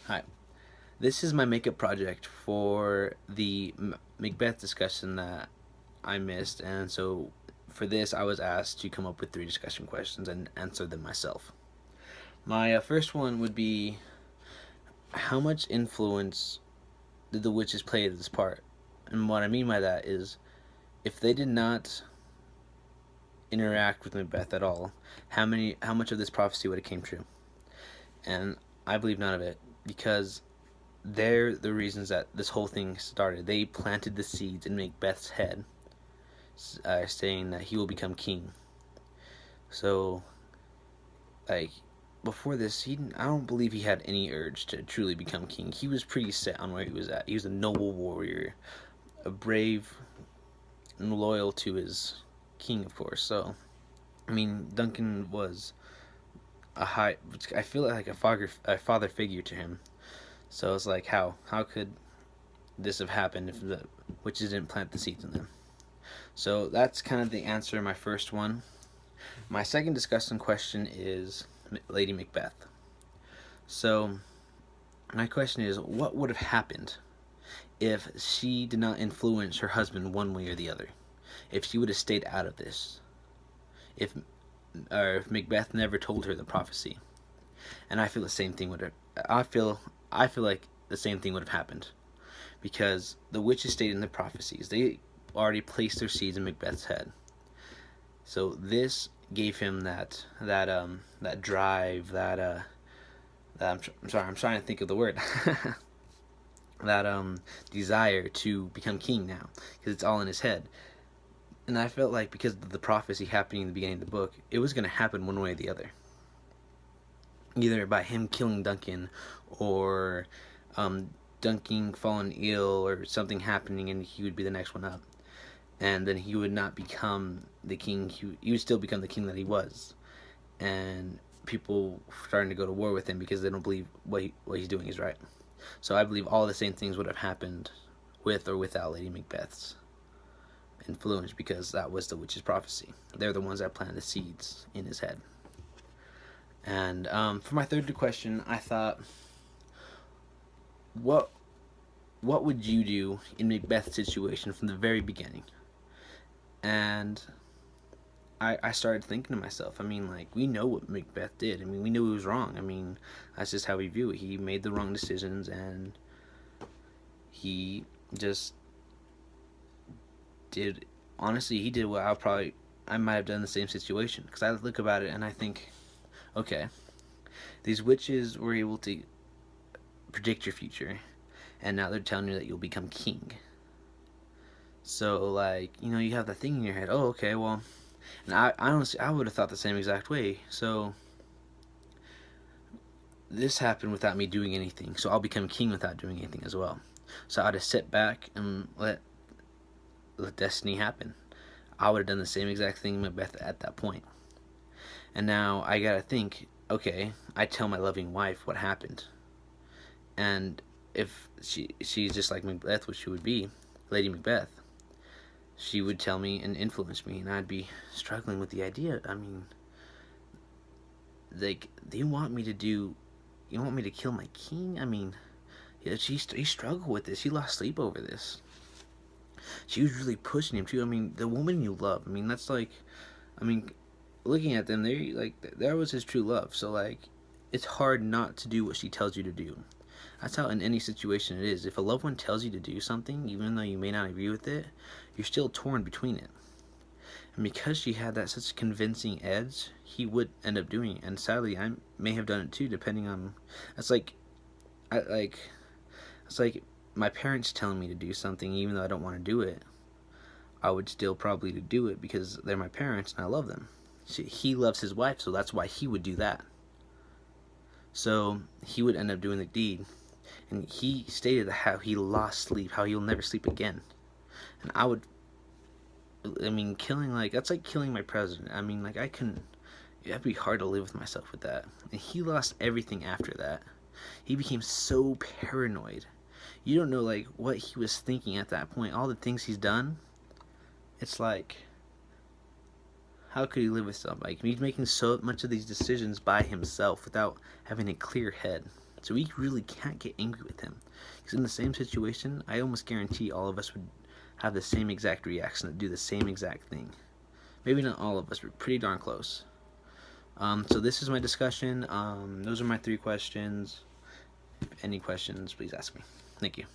Hi. This is my makeup project for the Macbeth discussion that I missed, and so for this, I was asked to come up with three discussion questions and answer them myself. My first one would be, how much influence did the witches play in this part? And what I mean by that is, if they did not interact with Macbeth at all, how much of this prophecy would have came true? And I believe none of it, because they're the reasons that this whole thing started. They planted the seeds in Macbeth's head, saying that he will become king. So, like, before this, I don't believe he had any urge to truly become king. He was pretty set on where he was at. He was a noble warrior, a brave, and loyal to his king, of course. So, I mean, Duncan was I feel like a father figure to him. So it's like, how could this have happened if the witches didn't plant the seeds in them? So that's kind of the answer to my first one. My second discussion question is Lady Macbeth. So my question is, what would have happened if she did not influence her husband one way or the other? If she would have stayed out of this? If if Macbeth never told her the prophecy? And I feel the same thing would have. I feel like the same thing would have happened, because the witches stayed in the prophecies. They already placed their seeds in Macbeth's head. So this gave him that drive, I'm sorry, I'm trying to think of the word. that desire to become king now, because it's all in his head. And I felt like, because of the prophecy happening in the beginning of the book, it was going to happen one way or the other, either by him killing Duncan, or Duncan falling ill, or something happening and he would be the next one up, and then he would not become the king. He would still become the king that he was, and people starting to go to war with him because they don't believe what he's doing is right. So I believe all the same things would have happened with or without Lady Macbeth's influence, because that was the witch's prophecy. They're the ones that planted the seeds in his head. And for my third question, I thought, what what would you do in Macbeth's situation from the very beginning? And I started thinking to myself, I mean, like, we know what Macbeth did. I mean, we knew he was wrong. I mean, that's just how we view it. He made the wrong decisions, and he just did, honestly, he did what I might have done in the same situation. Because I look about it and I think, okay, these witches were able to predict your future, and now they're telling you that you'll become king. So, like, you have that thing in your head. Oh, okay, well, and I honestly, I would have thought the same exact way. So this happened without me doing anything. So I'll become king without doing anything as well. So I'd have sit back and let destiny happen. I would have done the same exact thing Macbeth at that point. And now I gotta think. Okay, I tell my loving wife what happened, and if she's just like Macbeth, which she would be, Lady Macbeth, she would tell me and influence me, and I'd be struggling with the idea. I mean, like, they want me to do, you want me to kill my king? I mean, yeah, he struggled with this. He lost sleep over this. She was really pushing him too. I mean, the woman you love. I mean, that's like, I mean, looking at them, they like that was his true love. So like, it's hard not to do what she tells you to do. That's how in any situation it is. If a loved one tells you to do something, even though you may not agree with it, you're still torn between it. And because she had that such convincing edge, he would end up doing it. And sadly, I may have done it too, depending on. It's like, I like, it's like my parents telling me to do something, even though I don't want to do it. I would still probably do it because they're my parents and I love them. He loves his wife, so that's why he would do that. So he would end up doing the deed, and he stated how he lost sleep, how he'll never sleep again. And I mean, killing, like, that's like killing my president. I mean, like, I couldn't. It'd be hard to live with myself with that. And he lost everything after that. He became so paranoid. You don't know, like, what he was thinking at that point. All the things he's done. It's like, how could he live with something? Like, he's making so much of these decisions by himself without having a clear head. So we really can't get angry with him. Because in the same situation, I almost guarantee all of us would have the same exact reaction, to do the same exact thing. Maybe not all of us, but pretty darn close. So this is my discussion. Those are my 3 questions. If any questions, please ask me. Thank you.